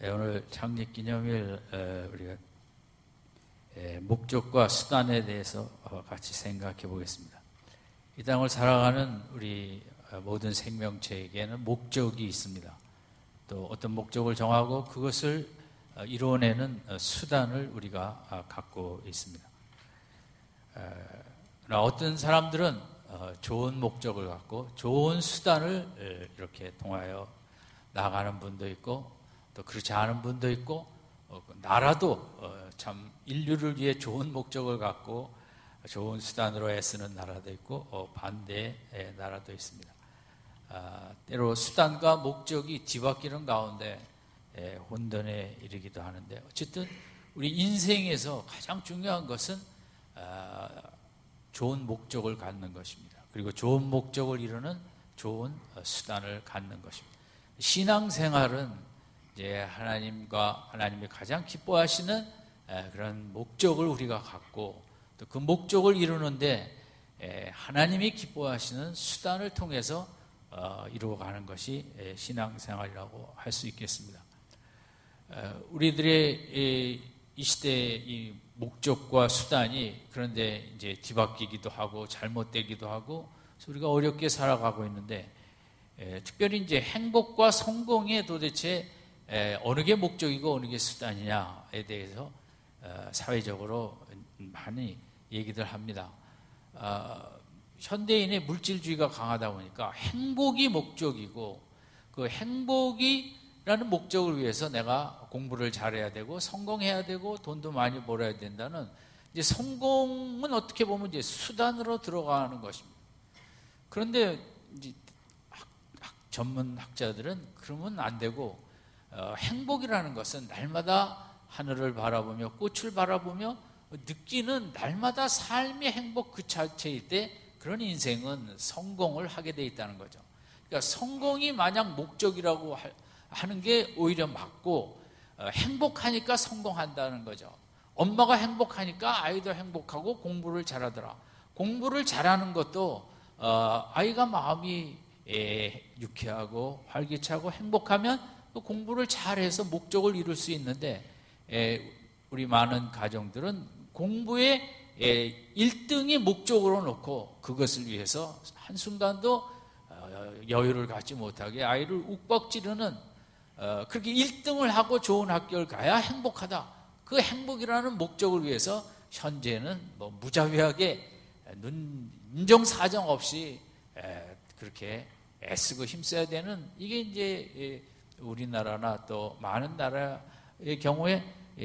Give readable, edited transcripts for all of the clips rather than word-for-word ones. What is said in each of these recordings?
오늘 창립기념일 우리가 목적과 수단에 대해서 같이 생각해 보겠습니다. 이 땅을 살아가는 우리 모든 생명체에게는 목적이 있습니다. 또 어떤 목적을 정하고 그것을 이루어내는 수단을 우리가 갖고 있습니다. 그러나 어떤 사람들은 좋은 목적을 갖고 좋은 수단을 이렇게 통하여 나가는 분도 있고 또 그렇지 않은 분도 있고 나라도 참 인류를 위해 좋은 목적을 갖고 좋은 수단으로 애쓰는 나라도 있고 반대의 나라도 있습니다. 때로 수단과 목적이 뒤바뀌는 가운데 혼돈에 이르기도 하는데 어쨌든 우리 인생에서 가장 중요한 것은 좋은 목적을 갖는 것입니다. 그리고 좋은 목적을 이루는 좋은 수단을 갖는 것입니다. 신앙생활은 이제 하나님이 가장 기뻐하시는 그런 목적을 우리가 갖고 또 그 목적을 이루는데 하나님이 기뻐하시는 수단을 통해서 이루어가는 것이 신앙생활이라고 할 수 있겠습니다. 우리들의 이 시대의 이 목적과 수단이 그런데 이제 뒤바뀌기도 하고 잘못되기도 하고 그래서 우리가 어렵게 살아가고 있는데 특별히 이제 행복과 성공에 도대체 어느 게 목적이고 어느 게 수단이냐에 대해서 사회적으로 많이 얘기들 합니다. 현대인의 물질주의가 강하다 보니까 행복이 목적이고 그 행복이라는 목적을 위해서 내가 공부를 잘해야 되고 성공해야 되고 돈도 많이 벌어야 된다는 이제 성공은 어떻게 보면 이제 수단으로 들어가는 것입니다. 그런데 이제 전문 학자들은 그러면 안 되고 행복이라는 것은 날마다 하늘을 바라보며 꽃을 바라보며 느끼는 날마다 삶의 행복 그 자체일 때 그런 인생은 성공을 하게 돼 있다는 거죠. 그러니까 성공이 만약 목적이라고 하는 게 오히려 맞고 행복하니까 성공한다는 거죠. 엄마가 행복하니까 아이도 행복하고 공부를 잘하더라. 공부를 잘하는 것도 아이가 마음이 유쾌하고 활기차고 행복하면 또 공부를 잘해서 목적을 이룰 수 있는데 우리 많은 가정들은 공부에 1등이 목적으로 놓고 그것을 위해서 한순간도 여유를 갖지 못하게 아이를 욱박지르는 그렇게 1등을 하고 좋은 학교를 가야 행복하다. 그 행복이라는 목적을 위해서 현재는 무자비하게 인정사정 없이 그렇게 애쓰고 힘써야 되는 이게 이제 우리나라나 또 많은 나라의 경우에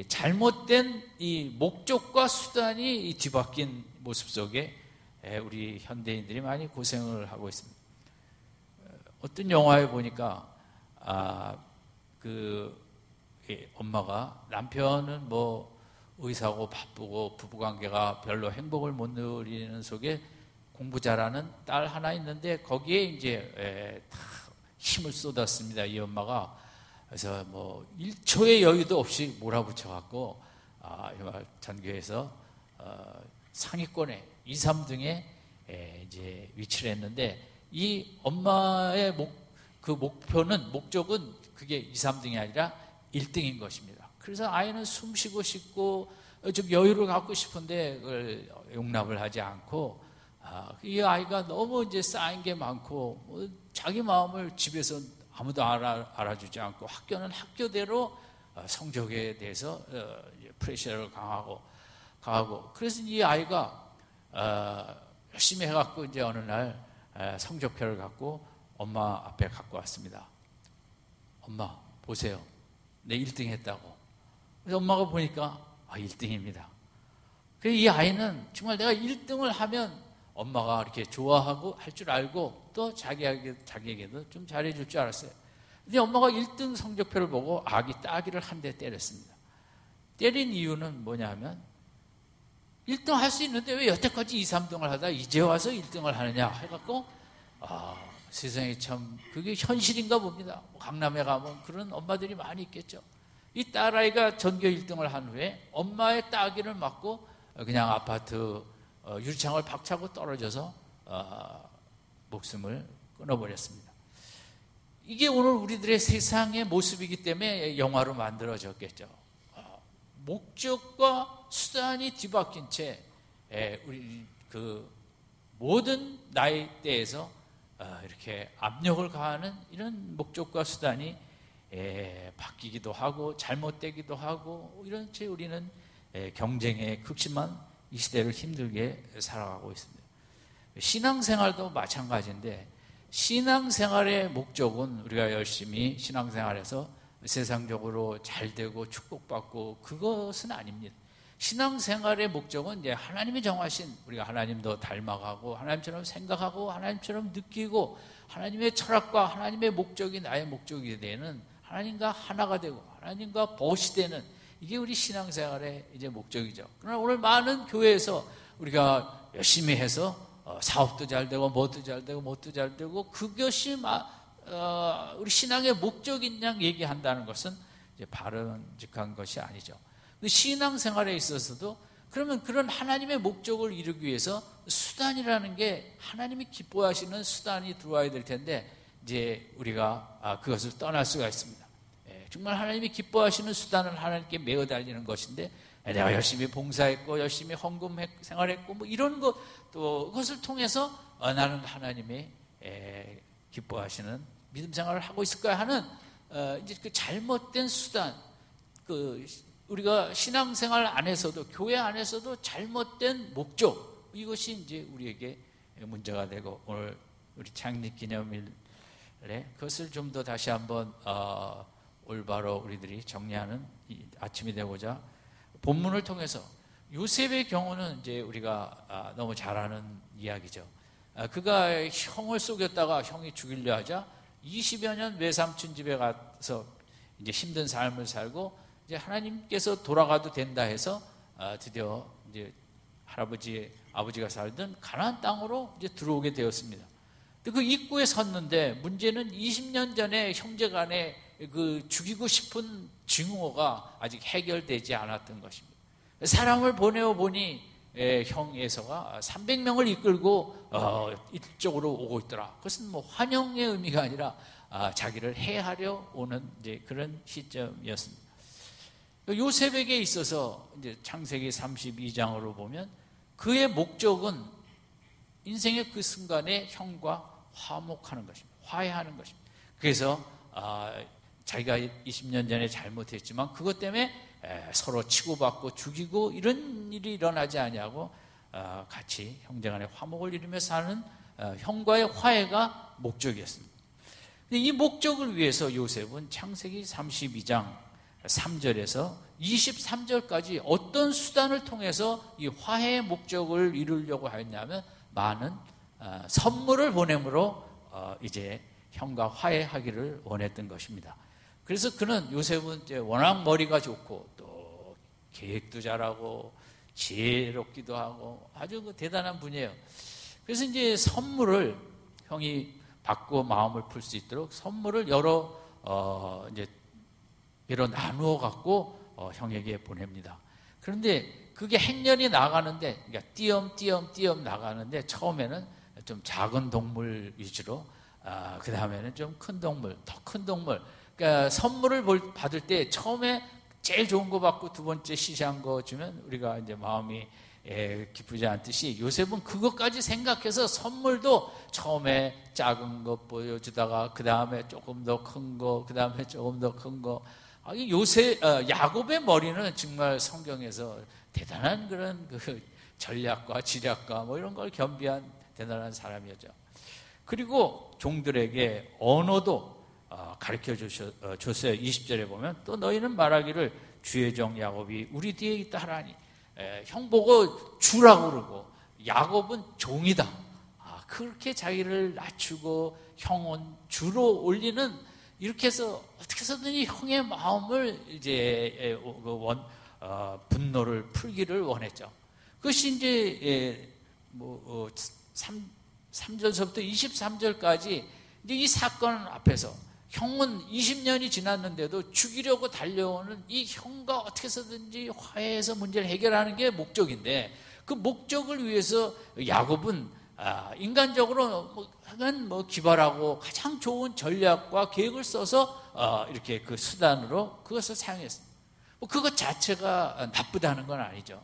잘못된 이 목적과 수단이 뒤바뀐 모습 속에 우리 현대인들이 많이 고생을 하고 있습니다. 어떤 영화에 보니까 엄마가 남편은 의사고 바쁘고 부부관계가 별로 행복을 못 누리는 속에 공부 잘하는 딸 하나 있는데 거기에 이제 다 힘을 쏟았습니다. 이 엄마가. 그래서 1초의 여유도 없이 몰아붙여갖고 전교에서 상위권에 2, 3등에 이제 위치를 했는데 이 엄마의 목적은 그게 2, 3등이 아니라 1등인 것입니다. 그래서 아이는 숨 쉬고 싶고 좀 여유를 갖고 싶은데 그걸 용납을 하지 않고 이 아이가 너무 이제 쌓인 게 많고 자기 마음을 집에서 아무도 알아주지 않고 학교는 학교대로 성적에 대해서 프레셔를 강하고 그래서 이 아이가 열심히 해갖고 이제 어느 날 성적표를 갖고 엄마 앞에 갖고 왔습니다. 엄마 보세요, 내 1등 했다고. 그래서 엄마가 보니까 1등입니다. 그래서 이 아이는 정말 내가 1등을 하면 엄마가 이렇게 좋아하고 할 줄 알고 또 자기에게도 좀 잘해줄 줄 알았어요. 근데 엄마가 1등 성적표를 보고 아기 따귀를 한 대 때렸습니다. 때린 이유는 뭐냐면 1등 할 수 있는데 왜 여태까지 2, 3등을 하다 이제 와서 1등을 하느냐 해갖고 세상에 참 그게 현실인가 봅니다. 강남에 가면 그런 엄마들이 많이 있겠죠. 이 딸아이가 전교 1등을 한 후에 엄마의 따귀를 맞고 그냥 아파트 유리창을 박차고 떨어져서 목숨을 끊어버렸습니다. 이게 오늘 우리들의 세상의 모습이기 때문에 영화로 만들어졌겠죠. 목적과 수단이 뒤바뀐 채 우리 그 모든 나이대에서 이렇게 압력을 가하는 이런 목적과 수단이 바뀌기도 하고 잘못되기도 하고 이런 채 우리는 경쟁에 극심한 이 시대를 힘들게 살아가고 있습니다. 신앙생활도 마찬가지인데 신앙생활의 목적은 우리가 열심히 신앙생활에서 세상적으로 잘 되고 축복받고 그것은 아닙니다. 신앙생활의 목적은 이제 하나님이 정하신 우리가 하나님도 닮아가고 하나님처럼 생각하고 하나님처럼 느끼고 하나님의 철학과 하나님의 목적이 나의 목적이 되는 하나님과 하나가 되고 하나님과 벗이 되는 이게 우리 신앙생활의 이제 목적이죠. 그러나 오늘 많은 교회에서 우리가 열심히 해서 사업도 잘 되고 뭣도 잘 되고 뭣도 잘 되고 그것이 우리 신앙의 목적인 양 얘기한다는 것은 이제 바람직한 것이 아니죠. 신앙생활에 있어서도 그러면 그런 하나님의 목적을 이루기 위해서 수단이라는 게 하나님이 기뻐하시는 수단이 들어와야 될 텐데 이제 우리가 그것을 떠날 수가 있습니다. 정말 하나님이 기뻐하시는 수단을 하나님께 매어 달리는 것인데 내가 열심히 봉사했고 열심히 헌금 생활했고 뭐 이런 것 또 그것을 통해서 나는 하나님의 기뻐하시는 믿음 생활을 하고 있을까 하는 이제 그 잘못된 수단 우리가 신앙생활 안에서도 교회 안에서도 잘못된 목적 이것이 이제 우리에게 문제가 되고 오늘 우리 창립기념일에 그것을 좀 더 다시 한번 올바로 우리들이 정리하는 아침이 되고자 본문을 통해서 요셉의 경우는 이제 우리가 너무 잘 아는 이야기죠. 그가 형을 속였다가 형이 죽이려 하자 20여 년 외삼촌 집에 가서 이제 힘든 삶을 살고 이제 하나님께서 돌아가도 된다 해서 드디어 이제 아버지가 살던 가나안 땅으로 이제 들어오게 되었습니다. 그 입구에 섰는데 문제는 20년 전에 형제간에 그 죽이고 싶은 증오가 아직 해결되지 않았던 것입니다. 사람을 보내어 보니 형 에서가 300명을 이끌고 이쪽으로 오고 있더라. 그것은 뭐 환영의 의미가 아니라 자기를 해하려 오는 이제 그런 시점이었습니다. 요셉에게 있어서 이제 창세기 32장으로 보면 그의 목적은 인생의 그 순간에 형과 화목하는 것입니다. 화해하는 것입니다. 그래서 자기가 20년 전에 잘못했지만 그것 때문에 서로 치고받고 죽이고 이런 일이 일어나지 아니하고 같이 형제간의 화목을 이루며 사는 형과의 화해가 목적이었습니다. 이 목적을 위해서 요셉은 창세기 32장 3절에서 23절까지 어떤 수단을 통해서 이 화해의 목적을 이루려고 하였냐면 많은 선물을 보냄으로 이제 형과 화해하기를 원했던 것입니다. 그래서 요셉은 이제 워낙 머리가 좋고 또 계획도 잘하고 지혜롭기도 하고 아주 대단한 분이에요. 그래서 이제 선물을 형이 받고 마음을 풀 수 있도록 선물을 여러 나누어 갖고 형에게 보냅니다. 그런데 그게 행렬이 나가는데 그러니까 띄엄 나가는데 처음에는 좀 작은 동물 위주로 그 다음에는 좀 큰 동물, 더 큰 동물. 그러니까 선물을 받을 때 처음에 제일 좋은 거 받고 두 번째 시시한 거 주면 우리가 이제 마음이 기쁘지 않듯이 요셉은 그것까지 생각해서 선물도 처음에 작은 거 보여주다가 그 다음에 조금 더 큰 거, 그 다음에 조금 더 큰 거. 야곱의 머리는 정말 성경에서 대단한 그런 그 전략과 지략과 뭐 이런 걸 겸비한 대단한 사람이었죠. 그리고 종들에게 언어도 가르쳐 줬어요. 20절에 보면 또 너희는 말하기를 주의 종 야곱이 우리 뒤에 있다 하라니 형 보고 주라고 그러고 야곱은 종이다. 그렇게 자기를 낮추고 형은 주로 올리는 이렇게 해서 어떻게 해서든지 형의 마음을 이제 분노를 풀기를 원했죠. 그것이 이제 3절서부터 23절까지 이제 이 사건 앞에서 형은 20년이 지났는데도 죽이려고 달려오는 이 형과 어떻게 해서든지 화해해서 문제를 해결하는 게 목적인데 그 목적을 위해서 야곱은 인간적으로 뭐 기발하고 가장 좋은 전략과 계획을 써서 이렇게 그 수단으로 그것을 사용했습니다. 뭐 그것 자체가 나쁘다는 건 아니죠.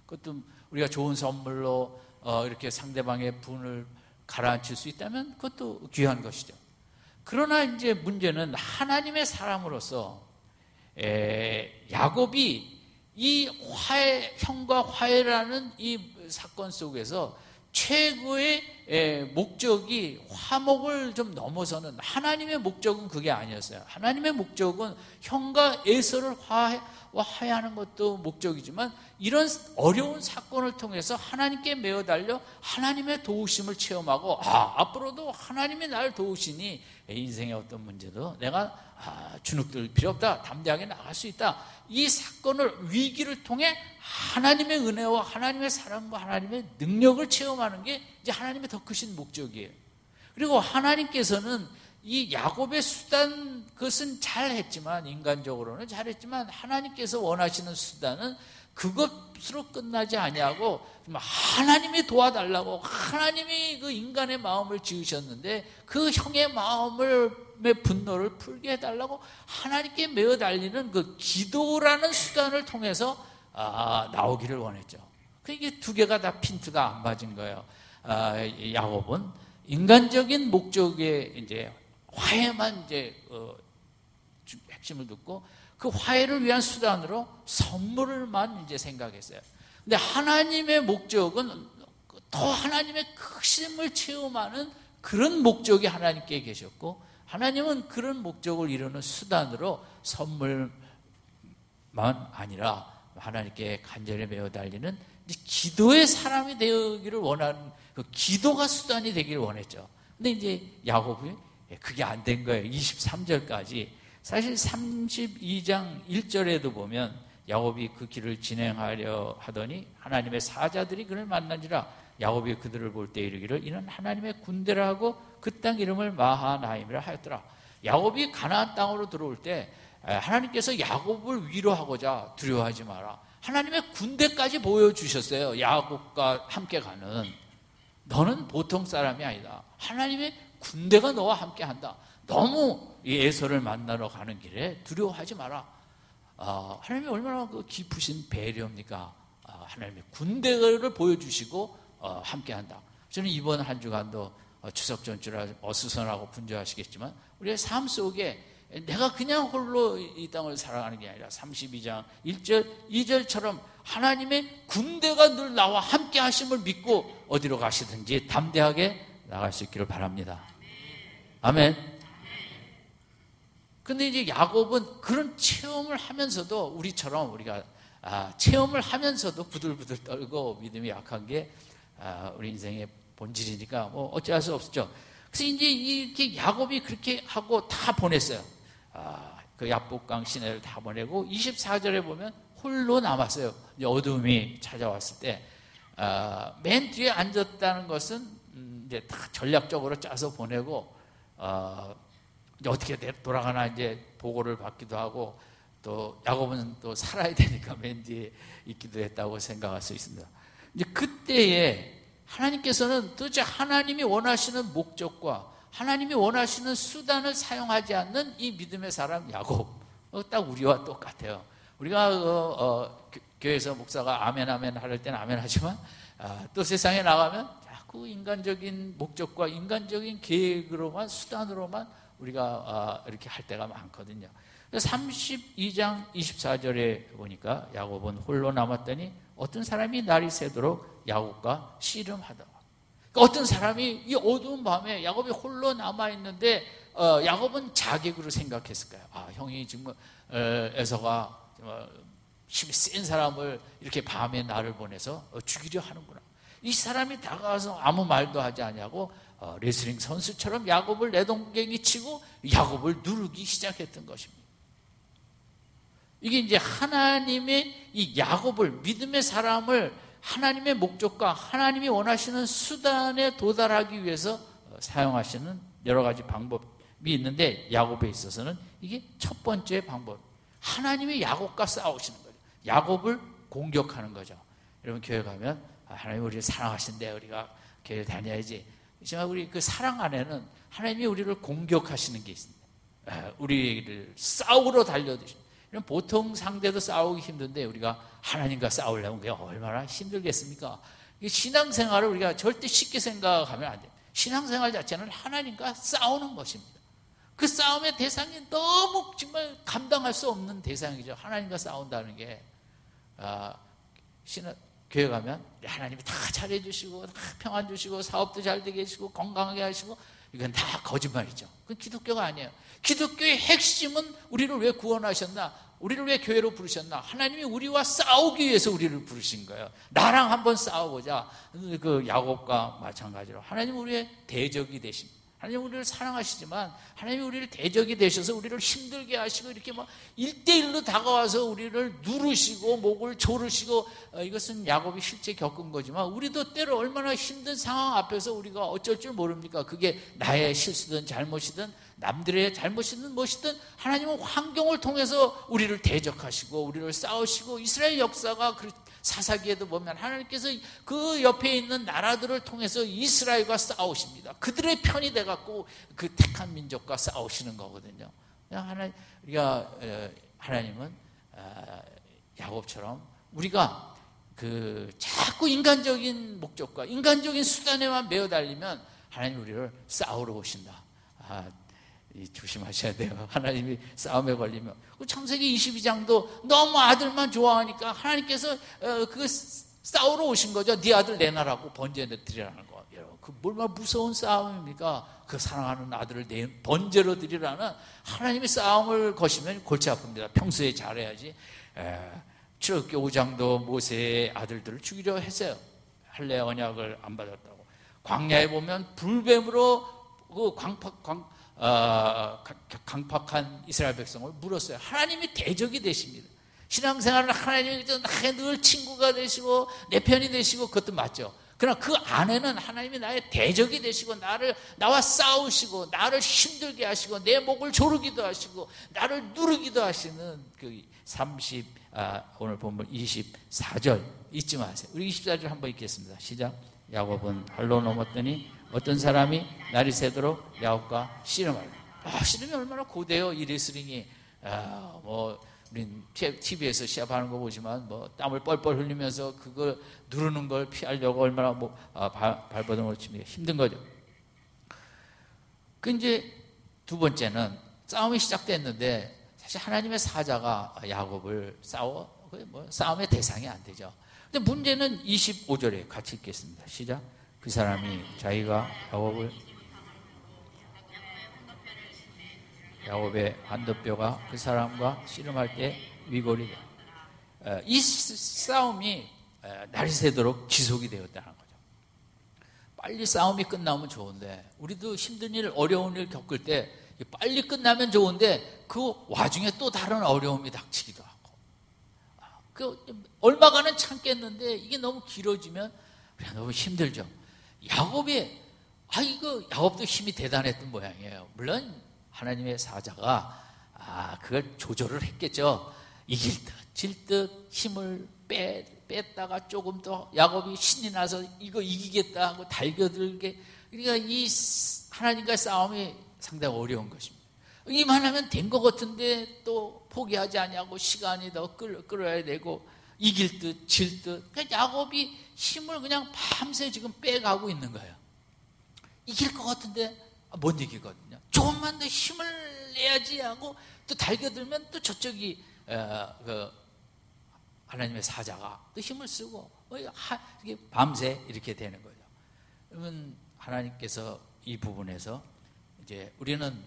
그것도 우리가 좋은 선물로 이렇게 상대방의 분을 가라앉힐 수 있다면 그것도 귀한 것이죠. 그러나 이제 문제는 하나님의 사람으로서 야곱이 이 형과 화해라는 이 사건 속에서 최고의 목적이 화목을 좀 넘어서는, 하나님의 목적은 그게 아니었어요. 하나님의 목적은 형과 에서를 화해하는 것도 목적이지만 이런 어려운 사건을 통해서 하나님께 매어 달려 하나님의 도우심을 체험하고 앞으로도 하나님이 나를 도우시니 인생의 어떤 문제도 내가 주눅들 필요 없다, 담대하게 나갈 수 있다. 이 사건을, 위기를 통해 하나님의 은혜와 하나님의 사랑과 하나님의 능력을 체험하는 게 이제 하나님의 더 크신 목적이에요. 그리고 하나님께서는 이 야곱의 수단, 그것은 잘했지만, 인간적으로는 잘했지만 하나님께서 원하시는 수단은 그것으로 끝나지 아니하고 하나님이 도와달라고, 하나님이 그 인간의 마음을 지으셨는데 그 형의 마음의 분노를 풀게 해달라고 하나님께 매어 달리는 그 기도라는 수단을 통해서 나오기를 원했죠. 이게 두 개가 다 핀트가 안 맞은 거예요. 야곱은 인간적인 목적에 이제 화해만 이제 핵심을 듣고 그 화해를 위한 수단으로 선물을만 이제 생각했어요. 근데 하나님의 목적은 더 하나님의 크심을 체험하는 그런 목적이 하나님께 계셨고, 하나님은 그런 목적을 이루는 수단으로 선물만 아니라 하나님께 간절히 매어 달리는 기도의 사람이 되기를 원하는, 그 기도가 수단이 되기를 원했죠. 근데 이제 야곱이 그게 안 된 거예요. 23절까지. 사실 32장 1절에도 보면 야곱이 그 길을 진행하려 하더니 하나님의 사자들이 그를 만난지라 야곱이 그들을 볼 때 이르기를 이는 하나님의 군대라 하고 그 땅 이름을 마하나임이라 하였더라. 야곱이 가나안 땅으로 들어올 때 하나님께서 야곱을 위로하고자 두려워하지 마라, 하나님의 군대까지 보여주셨어요. 야곱과 함께 가는, 너는 보통 사람이 아니다, 하나님의 군대가 너와 함께 한다. 너무 이 에서를 만나러 가는 길에 두려워하지 마라. 하나님이 얼마나 그 깊으신 배려입니까? 하나님의 군대를 보여주시고 함께 한다. 저는 이번 한 주간도 추석 전주라 어수선하고 분주하시겠지만 우리의 삶 속에 내가 그냥 홀로 이 땅을 살아가는 게 아니라 32장 1절 2절처럼 하나님의 군대가 늘 나와 함께 하심을 믿고 어디로 가시든지 담대하게 나갈 수 있기를 바랍니다. 아멘. 근데 이제 야곱은 그런 체험을 하면서도 우리처럼 우리가 체험을 하면서도 부들부들 떨고 믿음이 약한 게 우리 인생의 본질이니까 뭐 어찌할 수 없었죠. 그래서 이제 이렇게 야곱이 그렇게 하고 다 보냈어요. 그 야복강 시내를 다 보내고 24절에 보면 홀로 남았어요. 이제 어둠이 찾아왔을 때 맨 뒤에 앉았다는 것은 이제 다 전략적으로 짜서 보내고 이제 어떻게 돌아가나 이제 보고를 받기도 하고, 또 야곱은 또 살아야 되니까 맨 뒤에 있기도 했다고 생각할 수 있습니다. 이제 그때에 하나님께서는 도대체 하나님이 원하시는 목적과 하나님이 원하시는 수단을 사용하지 않는 이 믿음의 사람 야곱, 딱 우리와 똑같아요. 우리가 교회에서 목사가 아멘 아멘 할 때는 아멘 하지만 또 세상에 나가면 자꾸 인간적인 목적과 인간적인 계획으로만, 수단으로만 우리가 이렇게 할 때가 많거든요. 32장 24절에 보니까 야곱은 홀로 남았더니 어떤 사람이 날이 새도록 야곱과 씨름하다가, 어떤 사람이 이 어두운 밤에 야곱이 홀로 남아있는데 야곱은 자객으로 생각했을까요? 형이 지금 에서가 힘이 센 사람을 이렇게 밤에 나를 보내서 죽이려 하는구나. 이 사람이 다가와서 아무 말도 하지 않냐고 레슬링 선수처럼 야곱을 내동댕이 치고 야곱을 누르기 시작했던 것입니다. 이게 이제 하나님의 이 야곱을, 믿음의 사람을 하나님의 목적과 하나님이 원하시는 수단에 도달하기 위해서 사용하시는 여러 가지 방법이 있는데, 야곱에 있어서는 이게 첫 번째 방법, 하나님이 야곱과 싸우시는 거죠. 야곱을 공격하는 거죠. 여러분 교회 가면 하나님 우리를 사랑하신대 우리가 교회를 다녀야지. 하지만 우리 그 사랑 안에는 하나님이 우리를 공격하시는 게 있습니다. 우리를 싸우러 달려드십니다. 보통 상대도 싸우기 힘든데 우리가 하나님과 싸우려면 그게 얼마나 힘들겠습니까? 신앙생활을 우리가 절대 쉽게 생각하면 안 돼요. 신앙생활 자체는 하나님과 싸우는 것입니다. 그 싸움의 대상이 너무 정말 감당할 수 없는 대상이죠. 하나님과 싸운다는 게. 교회 가면 하나님이 다 잘해주시고 다 평안 주시고 사업도 잘 되게 해주시고 건강하게 하시고, 이건 다 거짓말이죠. 그건 기독교가 아니에요. 기독교의 핵심은 우리를 왜 구원하셨나? 우리를 왜 교회로 부르셨나? 하나님이 우리와 싸우기 위해서 우리를 부르신 거예요. 나랑 한번 싸워보자. 그 야곱과 마찬가지로 하나님은 우리의 대적이 되십니다. 하나님은 우리를 사랑하시지만 하나님이 우리를 대적이 되셔서 우리를 힘들게 하시고 이렇게 막 1대1로 다가와서 우리를 누르시고 목을 조르시고, 이것은 야곱이 실제 겪은 거지만 우리도 때로 얼마나 힘든 상황 앞에서 우리가 어쩔 줄 모릅니까? 그게 나의 실수든 잘못이든 남들의 잘못이든 무엇이든 하나님은 환경을 통해서 우리를 대적하시고 우리를 싸우시고, 이스라엘 역사가 사사기에도 보면 하나님께서 그 옆에 있는 나라들을 통해서 이스라엘과 싸우십니다. 그들의 편이 돼갖고 그 택한 민족과 싸우시는 거거든요. 하나님은 야곱처럼 우리가 자꾸 인간적인 목적과 인간적인 수단에만 매어 달리면 하나님 우리를 싸우러 오신다. 조심하셔야 돼요. 하나님이 싸움에 걸리면. 창세기 22장도 너무 아들만 좋아하니까 하나님께서 그 싸우러 오신 거죠. 네 아들 내놔라고 번제로 드리라는 거. 여러분, 그 얼마나 무서운 싸움입니까? 그 사랑하는 아들을 번제로 드리라는 하나님의 싸움을 거시면 골치 아픕니다. 평소에 잘해야지. 출애굽기 5장도 모세의 아들들을 죽이려 했어요. 할례 언약을 안 받았다고. 광야에 보면 불뱀으로 그 강팍한 이스라엘 백성을 물었어요. 하나님이 대적이 되십니다. 신앙생활은 하나님이 나의 늘 친구가 되시고 내 편이 되시고, 그것도 맞죠. 그러나 그 안에는 하나님이 나의 대적이 되시고 나와 싸우시고 나를 힘들게 하시고 내 목을 조르기도 하시고 나를 누르기도 하시는 그 오늘 본문 24절 잊지 마세요. 우리 24절 한번 읽겠습니다. 시작. 야곱은 har로 넘었더니 어떤 사람이 날이 새도록 야곱과 씨름하라. 씨름이 얼마나 고돼요. 이 레슬링이. 우린 TV에서 시합하는 거 보지만 땀을 뻘뻘 흘리면서 그걸 누르는 걸 피하려고 얼마나 발버둥을 치면 힘든 거죠. 이제 두 번째는 싸움이 시작됐는데 사실 하나님의 사자가 야곱을 싸움의 대상이 안 되죠. 근데 문제는 25절에 같이 읽겠습니다. 시작. 그 사람이 자기가 야곱의 한도뼈가 그 사람과 씨름할 때 위골이 돼. 이 싸움이 날이 새도록 지속이 되었다는 거죠. 빨리 싸움이 끝나면 좋은데, 우리도 힘든 일, 어려운 일 겪을 때 빨리 끝나면 좋은데 그 와중에 또 다른 어려움이 닥치기도 하고, 얼마간은 참겠는데 이게 너무 길어지면 너무 힘들죠. 야곱도 힘이 대단했던 모양이에요. 물론 하나님의 사자가 그걸 조절을 했겠죠. 이길 듯 질 듯 힘을 뺐다가 조금 더 야곱이 신이 나서 이거 이기겠다 하고 달겨들게. 그러니까 이 하나님과의 싸움이 상당히 어려운 것입니다. 이만하면 된 것 같은데 또 포기하지 않냐고 시간이 더 끌어야 되고 이길 듯 질 듯. 그러니까 야곱이 힘을 그냥 밤새 지금 빼가고 있는 거예요. 이길 것 같은데 못 이기거든요. 조금만 더 힘을 내야지 하고 또 달겨들면 또 저쪽이 하나님의 사자가 또 힘을 쓰고 이게 밤새 이렇게 되는 거죠. 그러면 하나님께서 이 부분에서 이제 우리는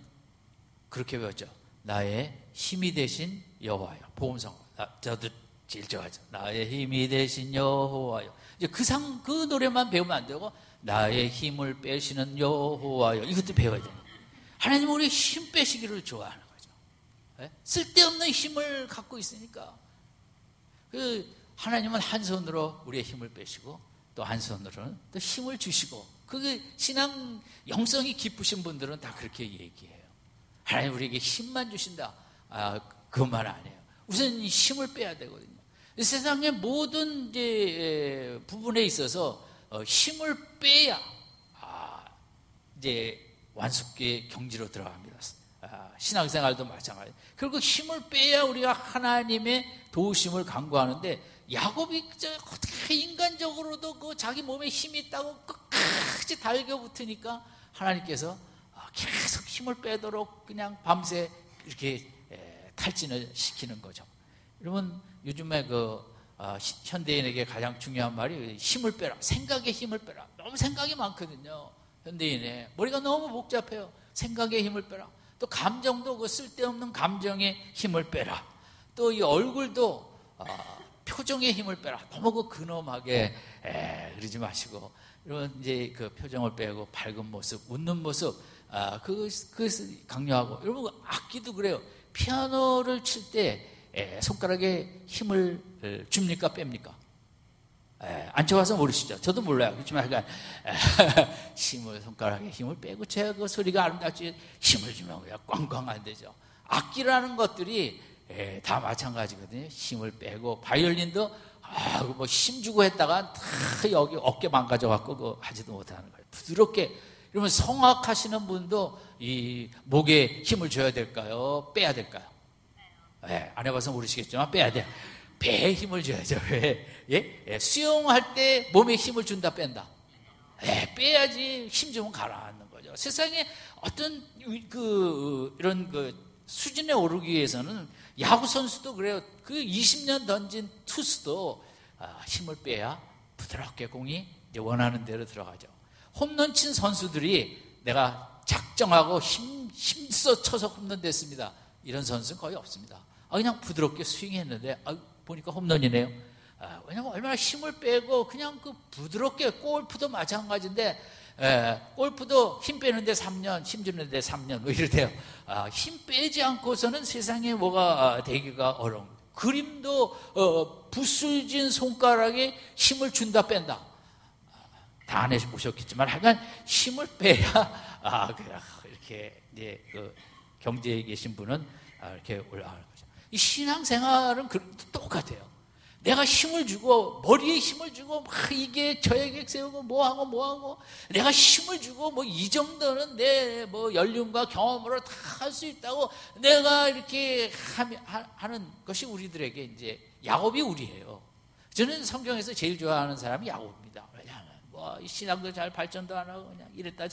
그렇게 배웠죠. 나의 힘이 되신 여호와여. 복음성 저도 제일 좋아하죠. 나의 힘이 되신 여호와여. 이제 그 노래만 배우면 안 되고 나의 힘을 빼시는 여호와여, 이것도 배워야 돼요. 하나님은 우리 힘 빼시기를 좋아하는 거죠. 네? 쓸데없는 힘을 갖고 있으니까. 하나님은 한 손으로 우리의 힘을 빼시고 또 한 손으로는 또 힘을 주시고, 그게 신앙 영성이 깊으신 분들은 다 그렇게 얘기해요. 하나님 우리에게 힘만 주신다. 그것만 안 해요. 우선 힘을 빼야 되거든요. 세상의 모든 이제 부분에 있어서 힘을 빼야 이제 완숙의 경지로 들어갑니다. 신앙생활도 마찬가지. 결국 힘을 빼야 우리가 하나님의 도우심을 간구하는데, 야곱이 어떻게 인간적으로도 그 자기 몸에 힘이 있다고 끝까지 달겨붙으니까 하나님께서 계속 힘을 빼도록 그냥 밤새 이렇게 탈진을 시키는 거죠. 여러분, 요즘에 현대인에게 가장 중요한 말이 힘을 빼라, 생각에 힘을 빼라. 너무 생각이 많거든요. 현대인의 머리가 너무 복잡해요. 생각에 힘을 빼라. 또 감정도 그 쓸데없는 감정에 힘을 빼라. 또 이 얼굴도 표정에 힘을 빼라. 너무 그 근엄하게 그러지 마시고, 이런 이제 그 표정을 빼고 밝은 모습, 웃는 모습, 그 강요하고. 여러분, 악기도 그래요. 피아노를 칠 때 손가락에 힘을 줍니까, 뺍니까? 안 쳐봐서 모르시죠? 저도 몰라요. 그렇지만 약간 힘을, 손가락에 힘을 빼고 쳐야 그 소리가 아름답지, 힘을 주면 그냥 꽝꽝 안 되죠. 악기라는 것들이 다 마찬가지거든요. 힘을 빼고, 바이올린도 뭐 힘 주고 했다가 다 여기 어깨 망가져갖고 그거 하지도 못하는 거예요. 부드럽게. 그러면 성악하시는 분도 이 목에 힘을 줘야 될까요? 빼야 될까요? 안 해봐서 모르시겠지만 빼야 돼. 배에 힘을 줘야죠. 왜? 수영할 때 몸에 힘을 준다, 뺀다? 빼야지. 힘 주면 가라앉는 거죠. 세상에 어떤 이런 수준에 오르기 위해서는, 야구 선수도 그래요. 그 20년 던진 투수도 힘을 빼야 부드럽게 공이 이제 원하는 대로 들어가죠. 홈런 친 선수들이 내가 작정하고 힘써 쳐서 홈런 됐습니다, 이런 선수는 거의 없습니다. 그냥 부드럽게 스윙했는데 보니까 홈런이네요. 왜냐면 얼마나 힘을 빼고 그냥 그 부드럽게. 골프도 마찬가지인데, 골프도 힘 빼는데 3년, 힘 주는데 3년 뭐 이러대요. 힘 빼지 않고서는 세상에 뭐가 되기가 어려운 거예요. 그림도 부술진 손가락에 힘을 준다, 뺀다. 다 안 해보셨겠지만 하여간 힘을 빼야 이렇게 이제 그 경제에 계신 분은 이렇게 올라가는 거죠. 이 신앙생활은 똑같아요. 내가 힘을 주고, 머리에 힘을 주고, 막 이게 저액 세우고, 뭐하고, 내가 힘을 주고, 뭐 이 정도는 내 뭐 연륜과 경험으로 다 할 수 있다고 내가 이렇게 하는 것이 우리들에게 이제 야곱이 우리예요. 저는 성경에서 제일 좋아하는 사람이 야곱입니다. 왜냐하면 이 신앙도 잘 발전도 안 하고 그냥 이랬다.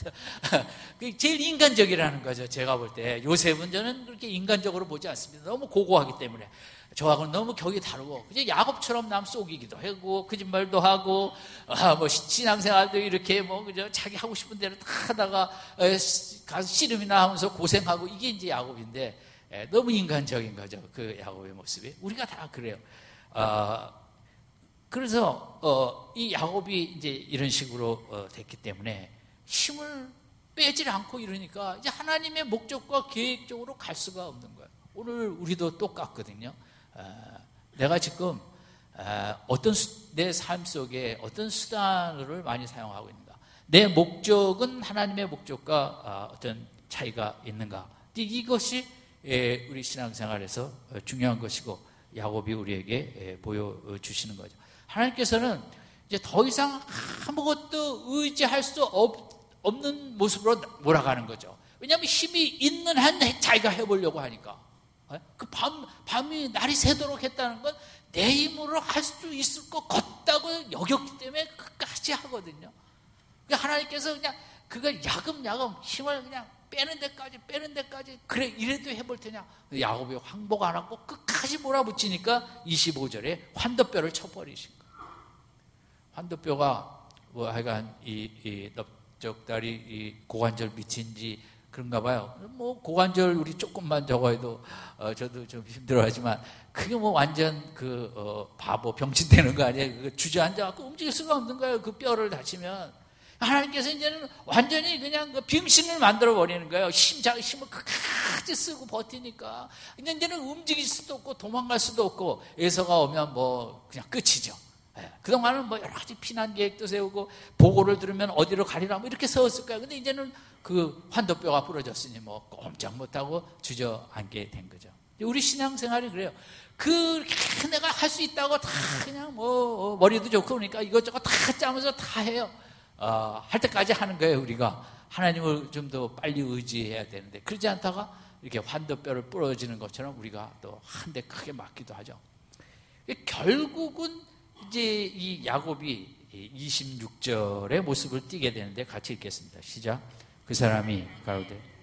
제일 인간적이라는 거죠. 제가 볼 때 요셉은 저는 그렇게 인간적으로 보지 않습니다. 너무 고고하기 때문에. 저하고는 너무 격이 다르고, 그냥 야곱처럼 남 속이기도 하고, 거짓말도 하고, 뭐 신앙생활도 이렇게 그저 자기 하고 싶은 대로 다 하다가 가서 씨름이나 하면서 고생하고, 이게 이제 야곱인데, 너무 인간적인 거죠. 그 야곱의 모습이. 우리가 다 그래요. 그래서 이 야곱이 이제 이런 식으로 됐기 때문에 힘을 빼질 않고 이러니까 이제 하나님의 목적과 계획적으로 갈 수가 없는 거예요. 오늘 우리도 똑같거든요. 내가 지금 내 삶 속에 어떤 수단을 많이 사용하고 있는가, 내 목적은 하나님의 목적과 어떤 차이가 있는가, 이것이 우리 신앙생활에서 중요한 것이고, 야곱이 우리에게 보여주시는 거죠. 하나님께서는 이제 더 이상 아무것도 의지할 수 없는 모습으로 몰아가는 거죠. 왜냐하면 힘이 있는 한 자기가 해보려고 하니까. 그 밤이 날이 새도록 했다는 건 내 힘으로 할 수 있을 것 같다고 여겼기 때문에 끝까지 하거든요. 그러니까 하나님께서 그냥 그걸 야금야금 힘을 그냥 빼는 데까지 그래 이래도 해볼 테냐. 야곱이 항복 안 하고 끝까지 몰아붙이니까 25절에 환도뼈를 쳐버리신 거예요. 환도뼈가 하여간 이 넓적다리 이 고관절 밑인지 그런가 봐요. 고관절 우리 조금만 적어도 저도 좀 힘들어하지만, 그게 완전 바보 병신 되는 거 아니에요? 주저앉아갖고 움직일 수가 없는 거예요. 그 뼈를 다치면. 하나님께서 이제는 완전히 그냥 병신을 만들어 버리는 거예요. 힘을 끝까지 쓰고 버티니까. 이제는 움직일 수도 없고 도망갈 수도 없고, 에서가 오면 그냥 끝이죠. 그동안은 여러 가지 피난 계획도 세우고, 보고를 들으면 어디로 가리라 이렇게 세웠을 거예요. 근데 이제는 그 환도뼈가 부러졌으니 꼼짝 못하고 주저앉게 된 거죠. 우리 신앙생활이 그래요. 내가 할 수 있다고 다 그냥 머리도 좋고 그러니까 이것저것 다 짜면서 다 해요. 할 때까지 하는 거예요. 우리가 하나님을 좀 더 빨리 의지해야 되는데 그러지 않다가 이렇게 환도뼈를 부러지는 것처럼 우리가 또 한 대 크게 맞기도 하죠. 결국은 이제 이 야곱이 26절의 모습을 띠게 되는데 같이 읽겠습니다. 시작. 그 사람이 가로되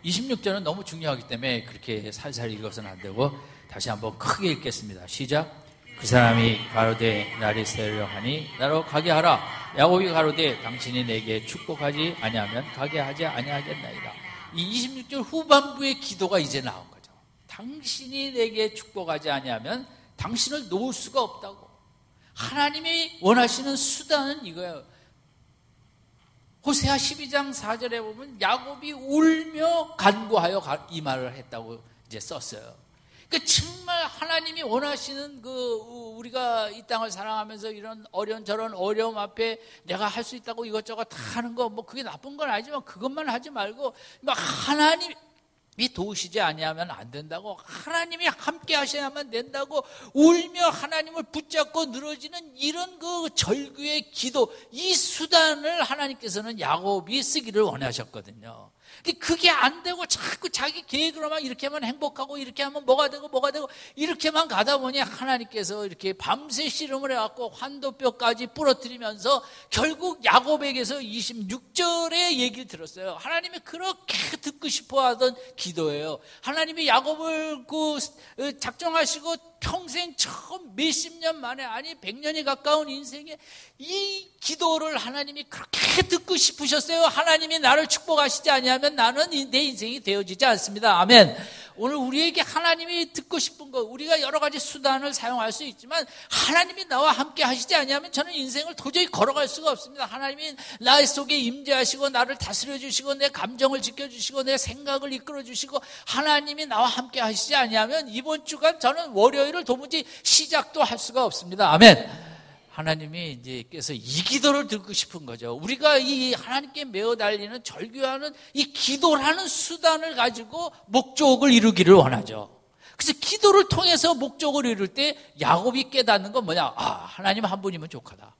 26절은 너무 중요하기 때문에 그렇게 살살 읽어서는 안 되고 다시 한번 크게 읽겠습니다. 시작. 그 사람이 가로되 나를 세우려 하니 나로 가게 하라. 야곱이 가로되 당신이 내게 축복하지 아니하면 가게 하지 아니하겠나이다. 이 26절 후반부의 기도가 이제 나온 거죠. 당신이 내게 축복하지 아니하면 당신을 놓을 수가 없다고. 하나님이 원하시는 수단은 이거예요. 호세아 12장 4절에 보면 야곱이 울며 간구하여 이 말을 했다고 이제 썼어요. 그러니까 정말 하나님이 원하시는 우리가 이 땅을 사랑하면서 이런 저런 어려움 앞에 내가 할 수 있다고 이것저것 다 하는 거 그게 나쁜 건 아니지만 그것만 하지 말고 하나님이 도우시지 아니하면 안 된다고, 하나님이 함께 하셔야만 된다고 울며 하나님을 붙잡고 늘어지는 이런 절규의 기도, 이 수단을 하나님께서는 야곱이 쓰기를 원하셨거든요. 그게 안 되고 자꾸 자기 계획으로만 이렇게 하면 행복하고 이렇게 하면 뭐가 되고 이렇게만 가다 보니 하나님께서 이렇게 밤새 씨름을 해갖고 환도뼈까지 부러뜨리면서 결국 야곱에게서 26절의 얘기를 들었어요. 하나님이 그렇게 듣고 싶어 하던 기도예요. 하나님이 야곱을 작정하시고 평생 처음 몇십 년 만에, 아니 100년이 가까운 인생에 이 기도를 하나님이 그렇게 듣고 싶으셨어요. 하나님이 나를 축복하시지 아니하면 나는 내 인생이 되어지지 않습니다. 아멘. 오늘 우리에게 하나님이 듣고 싶은 것, 우리가 여러 가지 수단을 사용할 수 있지만 하나님이 나와 함께 하시지 아니하면 저는 인생을 도저히 걸어갈 수가 없습니다. 하나님이 나 속에 임재하시고 나를 다스려 주시고 내 감정을 지켜주시고 내 생각을 이끌어 주시고 하나님이 나와 함께 하시지 아니하면 이번 주간 저는 월요일을 도무지 시작도 할 수가 없습니다. 아멘. 하나님이 이제께서 이 기도를 듣고 싶은 거죠. 우리가 이 하나님께 매어 달리는 절규하는 이 기도라는 수단을 가지고 목적을 이루기를 원하죠. 그래서 기도를 통해서 목적을 이룰 때 야곱이 깨닫는 건 뭐냐? 하나님 한 분이면 족하다.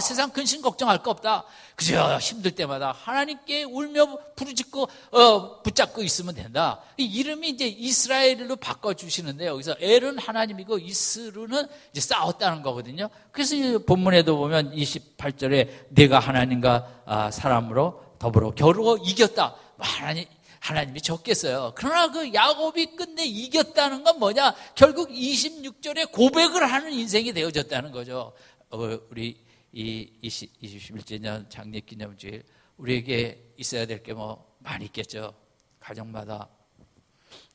세상 근심 걱정할 거 없다. 그저 힘들 때마다 하나님께 울며 부르짖고 붙잡고 있으면 된다. 이 이름이 이제 이스라엘로 바꿔주시는데 여기서 엘은 하나님이고 이스루는 이제 싸웠다는 거거든요. 그래서 본문에도 보면 28절에 내가 하나님과 사람으로 더불어 겨루어 이겼다. 하나님이 적겠어요. 그러나 야곱이 끝내 이겼다는 건 뭐냐? 결국 26절에 고백을 하는 인생이 되어졌다는 거죠. 우리 이 21주년 장례기념주일 우리에게 있어야 될 게 많이 있겠죠. 가정마다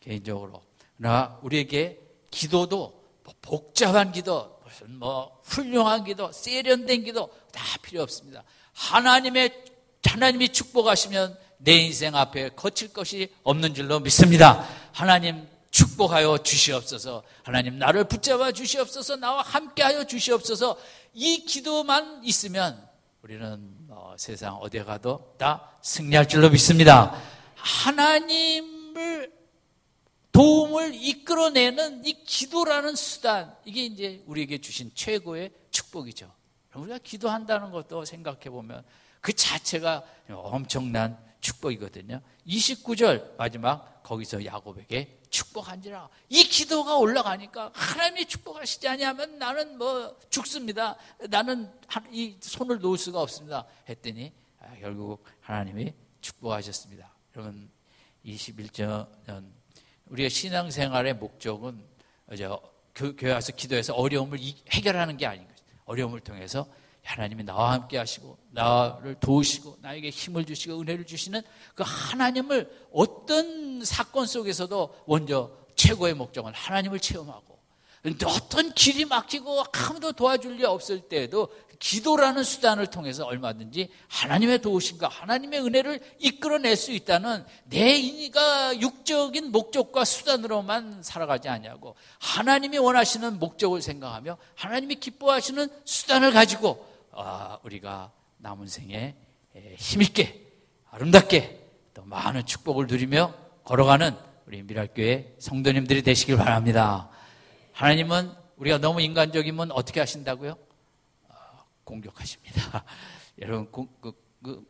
개인적으로. 그러나 우리에게 기도도 복잡한 기도, 무슨 훌륭한 기도, 세련된 기도 다 필요 없습니다. 하나님이 축복하시면 내 인생 앞에 거칠 것이 없는 줄로 믿습니다. 하나님 축복하여 주시옵소서. 하나님 나를 붙잡아 주시옵소서. 나와 함께하여 주시옵소서. 이 기도만 있으면 우리는 세상 어디에 가도 다 승리할 줄로 믿습니다. 하나님을 도움을 이끌어내는 이 기도라는 수단, 이게 이제 우리에게 주신 최고의 축복이죠. 우리가 기도한다는 것도 생각해 보면 그 자체가 엄청난 축복이거든요. 29절 마지막 거기서 야곱에게 축복한지라. 이 기도가 올라가니까 하나님이 축복하시지 아니하면 나는 죽습니다. 나는 이 손을 놓을 수가 없습니다. 했더니 결국 하나님이 축복하셨습니다. 여러분 21년 우리의 신앙생활의 목적은 교회 와서 기도해서 어려움을 해결하는 게 아닌 거죠. 어려움을 통해서 하나님이 나와 함께 하시고 나를 도우시고 나에게 힘을 주시고 은혜를 주시는 그 하나님을 어떤 사건 속에서도 먼저 최고의 목적은 하나님을 체험하고, 어떤 길이 막히고 아무도 도와줄 리 없을 때에도 기도라는 수단을 통해서 얼마든지 하나님의 도우심과 하나님의 은혜를 이끌어낼 수 있다는, 내 인위가 육적인 목적과 수단으로만 살아가지 아니하고 하나님이 원하시는 목적을 생각하며 하나님이 기뻐하시는 수단을 가지고 우리가 남은 생에 힘있게 아름답게 또 많은 축복을 누리며 걸어가는 우리 미랄교회 성도님들이 되시길 바랍니다. 하나님은 우리가 너무 인간적이면 어떻게 하신다고요? 공격하십니다. 여러분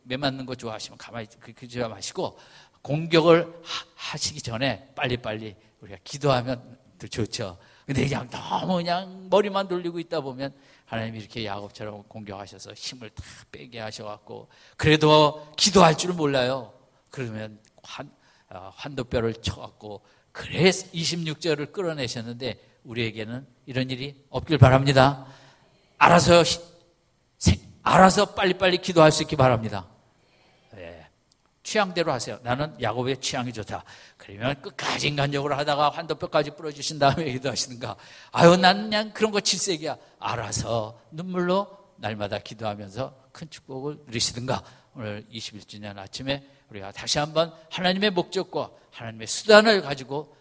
매 맞는 거 좋아하시면 가만히 그러지 마시고 공격을 하시기 전에 빨리빨리 우리가 기도하면 더 좋죠. 근데 그냥 너무 그냥 머리만 돌리고 있다 보면 하나님이 이렇게 야곱처럼 공격하셔서 힘을 다 빼게 하셔갖고 그래도 기도할 줄 몰라요. 그러면 환도뼈를 쳐갖고 그래서 26절을 끌어내셨는데 우리에게는 이런 일이 없길 바랍니다. 알아서 빨리빨리 기도할 수 있기 바랍니다. 네. 취향대로 하세요. 나는 야곱의 취향이 좋다. 그러면 끝까지 인간적으로 하다가 환도뼈까지 부러주신 다음에 기도하시는가. 아유, 나는 그냥 그런 거 질색이야. 알아서 눈물로 날마다 기도하면서 큰 축복을 누리시든가. 오늘 21주년 아침에 우리가 다시 한번 하나님의 목적과 하나님의 수단을 가지고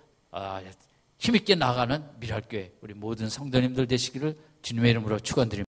힘있게 나가는 미랄교회 우리 모든 성도님들 되시기를 주님의 이름으로 축원드립니다.